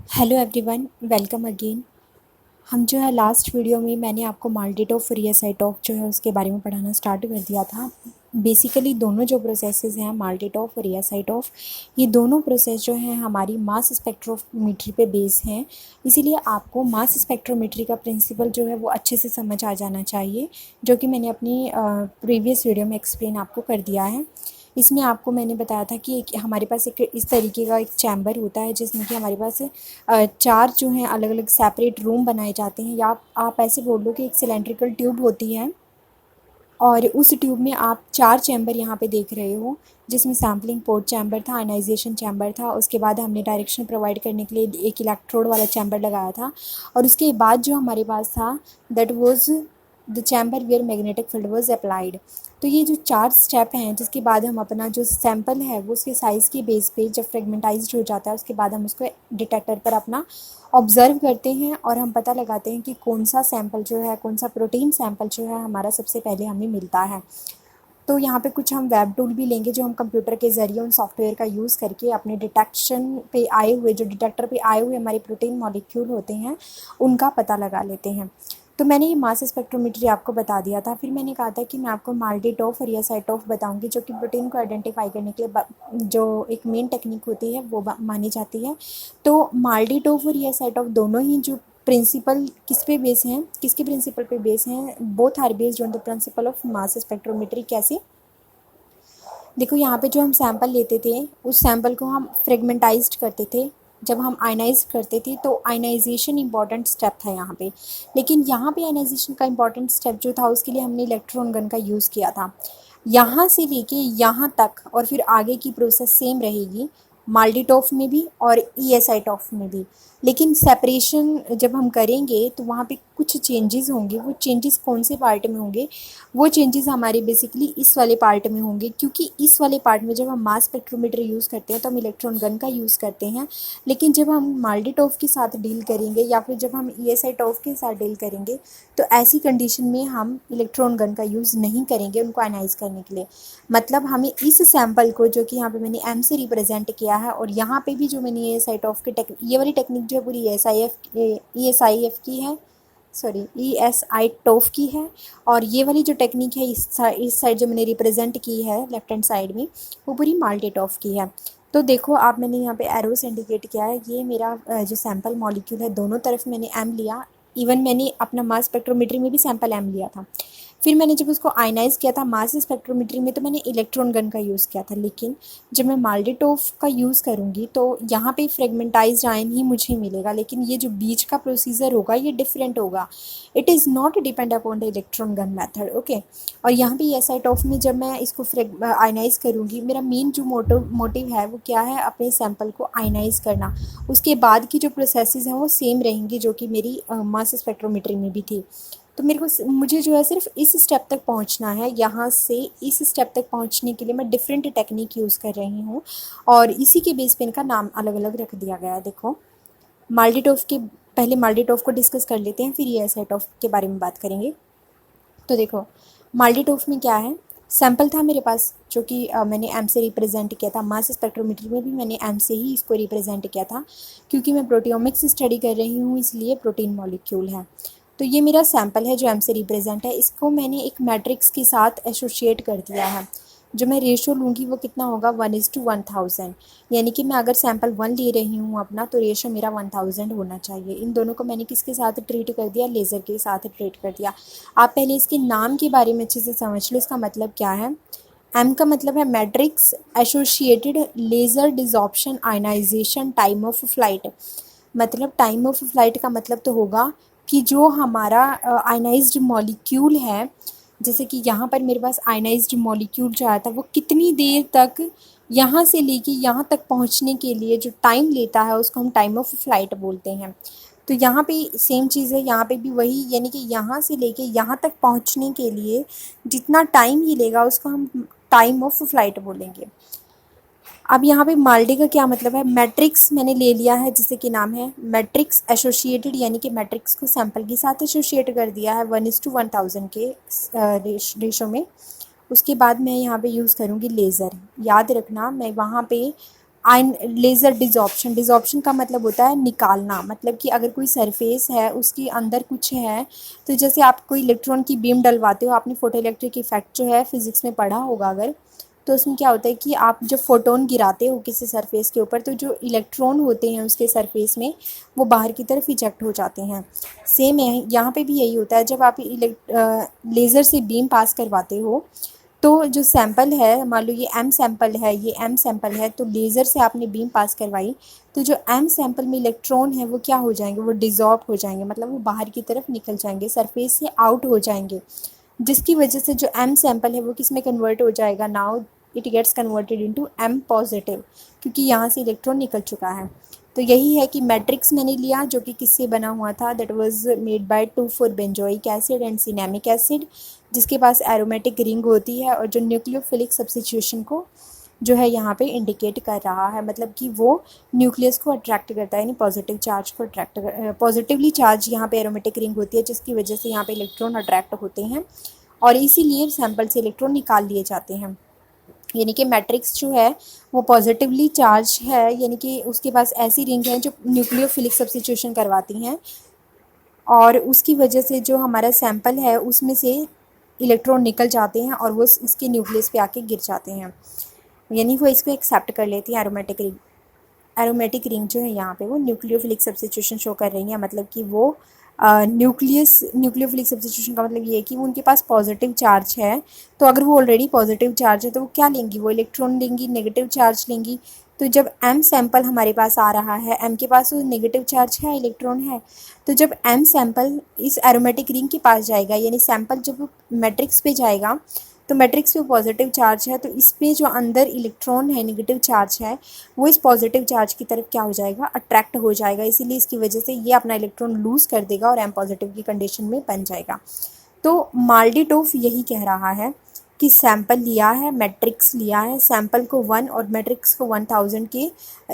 Hello everyone, welcome again. हम जो है लास्ट वीडियो में मैंने आपको माल्टेट फूरियर सेट ऑफ जो है उसके बारे में पढ़ाना स्टार्ट कर दिया था। बेसिकली दोनों जो प्रोसेसेस हैं माल्टेट ऑफ और सेट ऑफ, ये दोनों प्रोसेस जो हैं हमारी मास स्पेक्ट्रोमेट्री पे बेस हैं। इसीलिए आपको मास स्पेक्ट्रोमेट्री का प्रिंसिपल जो है वो अच्छे से समझ आ जाना चाहिए, जो कि मैंने अपनी प्रीवियस वीडियो में एक्सप्लेन आपको कर दिया है। इसमें आपको मैंने बताया था कि एक हमारे पास एक इस तरीके का एक चैम्बर होता है जिसमें कि हमारे पास चार जो हैं अलग अलग सेपरेट रूम बनाए जाते हैं, या आप ऐसे बोल लो कि एक सिलेंड्रिकल ट्यूब होती है और उस ट्यूब में आप चार चैम्बर यहाँ पे देख रहे हो, जिसमें सैम्पलिंग पोर्ट चैम्बर था, आयनाइजेशन चैम्बर था, उसके बाद हमने डायरेक्शन प्रोवाइड करने के लिए एक इलेक्ट्रोड वाला चैम्बर लगाया था, और उसके बाद जो हमारे पास था that was the chamber where magnetic field was applied. तो ये जो चार स्टेप हैं, जिसके बाद हम अपना जो सैंपल है वो उसके साइज़ के बेस पे जब फ्रेगमेंटाइज्ड हो जाता है उसके बाद हम उसको डिटेक्टर पर अपना ऑब्ज़र्व करते हैं और हम पता लगाते हैं कि कौन सा सैंपल जो है, कौन सा प्रोटीन सैंपल जो है हमारा सबसे पहले हमें मिलता है। तो यहाँ पे कुछ हम वेब टूल भी लेंगे जो हम कंप्यूटर के ज़रिए उन सॉफ्टवेयर का यूज़ करके अपने डिटेक्शन पे आए हुए, जो डिटेक्टर पे आए हुए हमारे प्रोटीन मॉलिक्यूल होते हैं उनका पता लगा लेते हैं। तो मैंने ये मास स्पेक्ट्रोमेट्री आपको बता दिया था। फिर मैंने कहा था कि मैं आपको माल्टेटॉफ और रियासाइटॉफ बताऊंगी, जो कि प्रोटीन को आइडेंटिफाई करने के लिए जो एक मेन टेक्निक होती है वो मानी जाती है। तो माल्टेटॉफ और रियासाइटॉफ दोनों ही जो प्रिंसिपल किस पे बेस हैं, किसके प्रिंसिपल पे बेस हैं, both are based on the principle of mass spectrometry. कैसे? देखो, यहाँ पे जो हम सैंपल लेते थे उस सैंपल को हम फ्रेगमेंटाइज्ड करते थे। जब हम आयनाइज करते थे तो आयनाइजेशन इंपॉर्टेंट स्टेप था यहाँ पे, लेकिन यहाँ पे आयनाइजेशन का इंपॉर्टेंट स्टेप जो था उसके लिए हमने इलेक्ट्रॉन गन का यूज़ किया था। यहाँ से लेके यहाँ तक और फिर आगे की प्रोसेस सेम रहेगी, माल्टीटॉफ में भी और ईएसआईटॉफ में भी। लेकिन सेपरेशन जब हम करेंगे तो वहाँ पे कुछ चेंजेस होंगे। वो चेंजेस कौन से पार्ट में होंगे? वो चेंजेस हमारे बेसिकली इस वाले पार्ट में होंगे, क्योंकि इस वाले पार्ट में जब हम मास स्पेक्ट्रोमीटर यूज़ करते हैं तो हम इलेक्ट्रॉन गन का यूज़ करते हैं, लेकिन जब हम माल्टीटॉफ के साथ डील करेंगे या फिर जब हम ईएसआईटॉफ के साथ डील करेंगे तो ऐसी कंडीशन में हम इलेक्ट्रॉन गन का यूज़ नहीं करेंगे उनको आयनाइज करने के लिए। मतलब हमें इस सैंपल को, जो कि यहाँ पे मैंने एम से रिप्रेजेंट किया है, और यहाँ पे भी जो मैंने ईएसआईटॉफ की ये वाली टेक्निक जो है पूरी ईएसआईएफ की है, सॉरी ईएसआईटॉफ की है, और ये वाली जो टेक्निक है इस साइड जो मैंने रिप्रेजेंट की है लेफ्ट हैंड साइड में, वो पूरी माल्टेटॉफ की है। तो देखो आप, मैंने यहाँ पे एरोस इंडिकेट किया है, ये मेरा जो सैंपल मॉलिक्यूल है दोनों तरफ मैंने एम लिया। इवन मैंने अपना मास स्पेक्ट्रोमेट्री में भी सैंपल एम लिया था। फिर मैंने जब उसको आयनाइज किया था मास स्पेक्ट्रोमेट्री में तो मैंने इलेक्ट्रॉन गन का यूज़ किया था, लेकिन जब मैं माल्टेटॉफ का यूज़ करूँगी तो यहाँ पे फ्रेगमेंटाइज्ड आयन ही मुझे मिलेगा, लेकिन ये जो बीच का प्रोसीजर होगा ये डिफरेंट होगा। It is not depend upon the electron gun method, okay. और यहाँ पे एसआईटॉफ में जब मैं इसको आयनाइज करूँगी, मेरा मेन जो मोटिव है वो क्या है? अपने सैंपल को आयनाइज करना। उसके बाद की जो प्रोसेसेस हैं वो सेम रहेंगी, जो कि मेरी मास स्पेक्ट्रोमेट्री में भी थी। तो मुझे जो है सिर्फ इस स्टेप तक पहुंचना है। यहाँ से इस स्टेप तक पहुंचने के लिए मैं डिफरेंट टेक्निक यूज़ कर रही हूँ, और इसी के बेस पे इनका नाम अलग अलग रख दिया गया है। देखो, माल्टीटॉफ के पहले माल्टीटॉफ को डिस्कस कर लेते हैं, फिर ईएसआईटॉफ के बारे में बात करेंगे। तो देखो, माल्टीटॉफ में क्या है? सैंपल था मेरे पास जो कि मैंने एम से रिप्रेजेंट किया था। मास स्पेक्ट्रोमेट्री में भी मैंने एम से ही इसको रिप्रेजेंट किया था, क्योंकि मैं प्रोटियोमिक्स स्टडी कर रही हूँ, इसलिए प्रोटीन मॉलिक्यूल है। तो ये मेरा सैंपल है जो एम से रिप्रेजेंट है, इसको मैंने एक मैट्रिक्स के साथ एसोशिएट कर दिया है। जो मैं रेशो लूँगी वो कितना होगा? 1:1000। यानी कि मैं अगर सैंपल 1 ले रही हूँ अपना, तो रेशो मेरा 1000 होना चाहिए। इन दोनों को मैंने किसके साथ ट्रीट कर दिया? लेज़र के साथ ट्रीट कर दिया। आप पहले इसके नाम के बारे में अच्छे से समझ लो, इसका मतलब क्या है। एम का मतलब है matrix associated laser desorption ionization time of flight. मतलब टाइम ऑफ फ्लाइट का मतलब तो होगा कि जो हमारा आयनाइज्ड मॉलिक्यूल है, जैसे कि यहाँ पर मेरे पास आयनाइज्ड मॉलिक्यूल जो आया था वो कितनी देर तक यहाँ से लेके यहाँ तक पहुँचने के लिए जो टाइम लेता है उसको हम टाइम ऑफ फ्लाइट बोलते हैं। तो यहाँ पे सेम चीज़ है, यहाँ पे भी वही, यानी कि यहाँ से लेके यहाँ तक पहुँचने के लिए जितना टाइम ही लेगा उसको हम टाइम ऑफ फ्लाइट बोलेंगे। अब यहाँ पे माल्टी का क्या मतलब है? मैट्रिक्स मैंने ले लिया है, जिसे कि नाम है मैट्रिक्स एसोसिएटेड, यानी कि मैट्रिक्स को सैंपल के साथ एसोसिएट कर दिया है 1:1000 के रेशो में। उसके बाद मैं यहाँ पे यूज़ करूँगी लेज़र। याद रखना, मैं वहाँ पे आइन लेज़र डिजॉर्प्शन, डिजॉर्प्शन का मतलब होता है निकालना, मतलब कि अगर कोई सरफेस है उसके अंदर कुछ है, तो जैसे आप कोई इलेक्ट्रॉन की बीम डलवाते हो, आपने फोटो इलेक्ट्रिक इफेक्ट जो है फिजिक्स में पढ़ा होगा अगर, तो उसमें क्या होता है कि आप जब फोटोन गिराते हो किसी सरफेस के ऊपर, तो जो इलेक्ट्रॉन होते हैं उसके सरफेस में वो बाहर की तरफ इजेक्ट हो जाते हैं। सेम है यहाँ पे भी यही होता है, जब आप लेज़र से बीम पास करवाते हो, तो जो सैंपल है, मान लो ये एम सैंपल है, ये एम सैंपल है, तो लेज़र से आपने बीम पास करवाई, तो जो एम सैंपल में इलेक्ट्रॉन है वो क्या हो जाएंगे, वो डिज़ॉल्व हो जाएंगे, मतलब वो बाहर की तरफ निकल जाएंगे, सरफेस से आउट हो जाएंगे, जिसकी वजह से जो एम सैंपल है वो किस में कन्वर्ट हो जाएगा, now it gets converted into M positive, क्योंकि यहाँ से इलेक्ट्रॉन निकल चुका है। तो यही है कि मैट्रिक्स मैंने लिया जो कि किससे बना हुआ था, that was made by 2,4 benzoic acid and cinnamic acid, जिसके पास एरोमेटिक रिंग होती है, और जो न्यूक्लियोफिलिक सब्स्टिट्यूशन को जो है यहाँ पे इंडिकेट कर रहा है, मतलब कि वो न्यूक्लियस को अट्रैक्ट करता है, यानी पॉजिटिव चार्ज को अट्रैक्ट पॉजिटिवली चार्ज यहाँ पे एरोमेटिक रिंग होती है, जिसकी वजह से यहाँ पे इलेक्ट्रॉन अट्रैक्ट होते हैं, और इसीलिए सैंपल से इलेक्ट्रॉन निकाल लिए जाते हैं। यानी कि मैट्रिक्स जो है वो पॉजिटिवली चार्ज है, यानी कि उसके पास ऐसी रिंग है जो न्यूक्लियोफिलिक सब्स्टिट्यूशन करवाती हैं, और उसकी वजह से जो हमारा सैंपल है उसमें से इलेक्ट्रॉन निकल जाते हैं और वो इसके न्यूक्लियस पे आके गिर जाते हैं, यानी वो इसको एक्सेप्ट कर लेती हैं एरोमेटिक रिंग। एरोमेटिक रिंग जो है यहाँ पे वो न्यूक्लियोफिलिक सब्स्टिट्यूशन शो कर रही है, मतलब कि वो न्यूक्लियोफिलिक सब्स्टिट्यूशन का मतलब ये है कि वो उनके पास पॉजिटिव चार्ज है, तो अगर वो ऑलरेडी पॉजिटिव चार्ज है तो वो क्या लेंगी, वो इलेक्ट्रॉन लेंगी, नेगेटिव चार्ज लेंगी। तो जब एम सैंपल हमारे पास आ रहा है, एम के पास वो नेगेटिव चार्ज है, इलेक्ट्रॉन है, तो जब एम सैंपल इस एरोमेटिक रिंग के पास जाएगा, यानी सैंपल जब मैट्रिक्स पे जाएगा, तो मैट्रिक्स पे पॉजिटिव चार्ज है, तो इस पे जो अंदर इलेक्ट्रॉन है, नेगेटिव चार्ज है, वो इस पॉजिटिव चार्ज की तरफ क्या हो जाएगा, अट्रैक्ट हो जाएगा, इसीलिए इसकी वजह से ये अपना इलेक्ट्रॉन लूज़ कर देगा और एम पॉजिटिव की कंडीशन में बन जाएगा। तो माल्डिटोफ यही कह रहा है कि सैंपल लिया है, मैट्रिक्स लिया है, सैंपल को 1 और मैट्रिक्स को 1000 के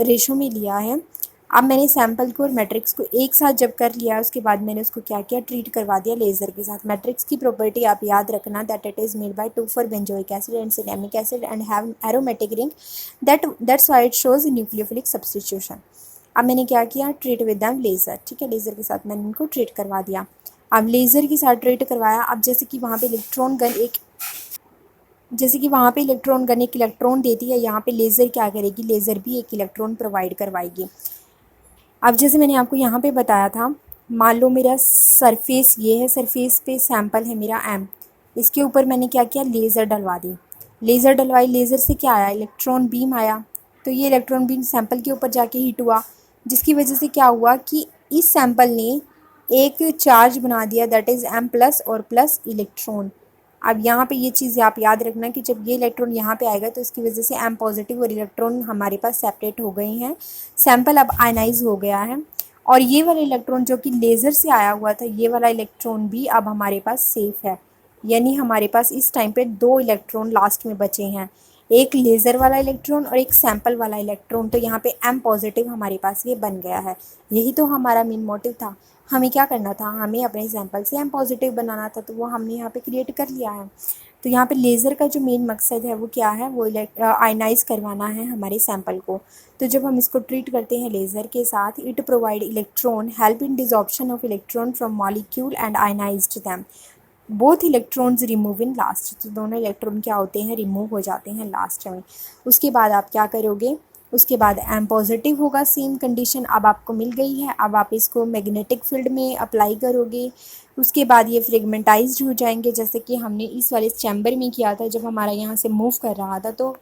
रेशो में लिया है। अब मैंने सैंपल को और मैट्रिक्स को एक साथ जब कर लिया, उसके बाद मैंने उसको क्या किया, ट्रीट करवा दिया लेज़र के साथ। मैट्रिक्स की प्रॉपर्टी आप याद रखना, that it is made by 2,4 benzoic acid and cinnamic acid and have aromatic ring, that's why it shows nucleophilic substitution. अब मैंने क्या किया, ट्रीट विद दैम लेज़र, ठीक है, लेज़र के साथ मैंने इनको ट्रीट करवा दिया। अब लेज़र के साथ ट्रीट करवाया, अब जैसे कि वहाँ पे इलेक्ट्रॉन गन एक इलेक्ट्रॉन देती है, यहाँ पे लेज़र क्या करेगी, लेज़र भी एक इलेक्ट्रॉन प्रोवाइड करवाएगी। अब जैसे मैंने आपको यहाँ पे बताया था, मान लो मेरा सरफेस ये है, सरफेस पे सैंपल है मेरा एम, इसके ऊपर मैंने क्या किया, लेज़र डलवा दी, लेज़र डलवाई, लेज़र से क्या आया, इलेक्ट्रॉन बीम आया, तो ये इलेक्ट्रॉन बीम सैंपल के ऊपर जाके हीट हुआ, जिसकी वजह से क्या हुआ कि इस सैंपल ने एक चार्ज बना दिया, दैट इज़ एम प्लस और प्लस इलेक्ट्रॉन। अब यहाँ पे ये चीज़ आप याद रखना कि जब ये इलेक्ट्रॉन यहाँ पे आएगा तो इसकी वजह से एम पॉजिटिव और इलेक्ट्रॉन हमारे पास सेपरेट हो गए हैं, सैंपल अब आयनाइज हो गया है, और ये वाला इलेक्ट्रॉन जो कि लेज़र से आया हुआ था, ये वाला इलेक्ट्रॉन भी अब हमारे पास सेफ है, यानी हमारे पास इस टाइम पे 2 इलेक्ट्रॉन लास्ट में बचे हैं, एक लेज़र वाला इलेक्ट्रॉन और एक सैंपल वाला इलेक्ट्रॉन। तो यहाँ पे एम पॉजिटिव हमारे पास ये बन गया है, यही तो हमारा मेन मोटिव था, हमें क्या करना था, हमें अपने सैंपल से एम पॉजिटिव बनाना था, तो वो हमने यहाँ पे क्रिएट कर लिया है। तो यहाँ पे लेज़र का जो मेन मकसद है वो क्या है, वो आयनाइज करवाना है हमारे सैंपल को। तो जब हम इसको ट्रीट करते हैं लेज़र के साथ, it provide electron, help in desorption of electron from molecule and ionised them, both electrons remove in last, तो दोनों इलेक्ट्रॉन क्या होते हैं, रिमूव हो जाते हैं लास्ट में। उसके बाद आप क्या करोगे, उसके बाद एम पॉजिटिव होगा, सेम कंडीशन अब आपको मिल गई है, अब आप इसको मैग्नेटिक फील्ड में अप्लाई करोगे, उसके बाद ये फ्रेगमेंटाइज्ड हो जाएंगे, जैसे कि हमने इस वाले चैम्बर में किया था, जब हमारा यहाँ से मूव कर रहा था, तो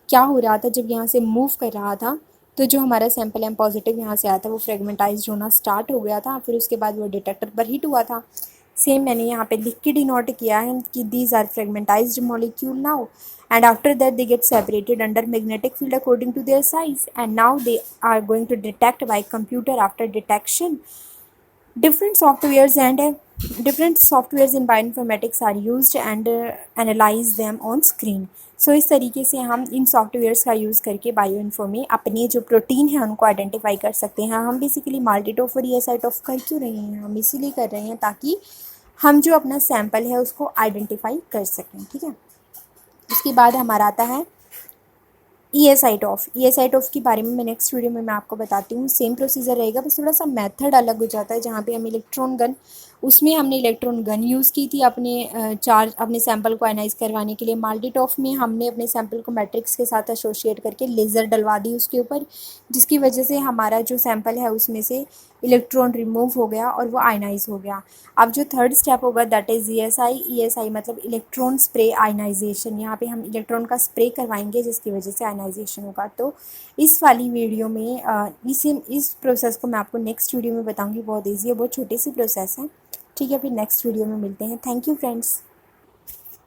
क्या हो रहा था, जब यहाँ से मूव कर रहा था तो जो हमारा सैंपल एम पॉजिटिव यहाँ से आया था वो फ्रेगमेंटाइज्ड होना स्टार्ट हो गया था, फिर उसके बाद वो डिटेक्टर पर हिट हुआ था। सेम मैंने यहाँ पे लिख के डिनोट किया है कि these are fragmentised molecule now, and after that they get separated under magnetic field according to their size, and now they are going to detect by computer. After detection, different softwares and different softwares in bioinformatics are used and analyze them on screen. सो इस तरीके से हम इन softwares का use करके bio info में अपने जो protein है उनको आइडेंटिफाई कर सकते हैं। हम बेसिकली माल्टीटोफ और ESITOF कर क्यों रहे हैं, हम इसीलिए कर रहे हैं ताकि हम जो अपना सैंपल है उसको आइडेंटिफाई कर सकें, ठीक है। उसके बाद हमारा आता है ई एस आई टॉफ के बारे में मैं नेक्स्ट वीडियो में मैं आपको बताती हूँ। सेम प्रोसीजर रहेगा, बस थोड़ा सा मेथड अलग हो जाता है। जहाँ पे हम इलेक्ट्रॉन गन, उसमें हमने इलेक्ट्रॉन गन यूज़ की थी अपने सैंपल को आयनाइज करवाने के लिए। माल्टीटॉफ में हमने अपने सैंपल को मैट्रिक्स के साथ एसोशिएट करके लेज़र डलवा दी उसके ऊपर, जिसकी वजह से हमारा जो सैंपल है उसमें से इलेक्ट्रॉन रिमूव हो गया और वो आयनाइज हो गया। अब जो थर्ड स्टेप होगा that is E S I मतलब इलेक्ट्रॉन स्प्रे आयनाइजेशन। यहाँ पे हम इलेक्ट्रॉन का स्प्रे करवाएंगे जिसकी वजह से आयनाइजेशन होगा। तो इस वाली वीडियो में इस प्रोसेस को मैं आपको नेक्स्ट वीडियो में बताऊँगी। बहुत ईजी है, बहुत छोटी सी प्रोसेस है। ठीक है, फिर नेक्स्ट वीडियो में मिलते हैं। Thank you friends.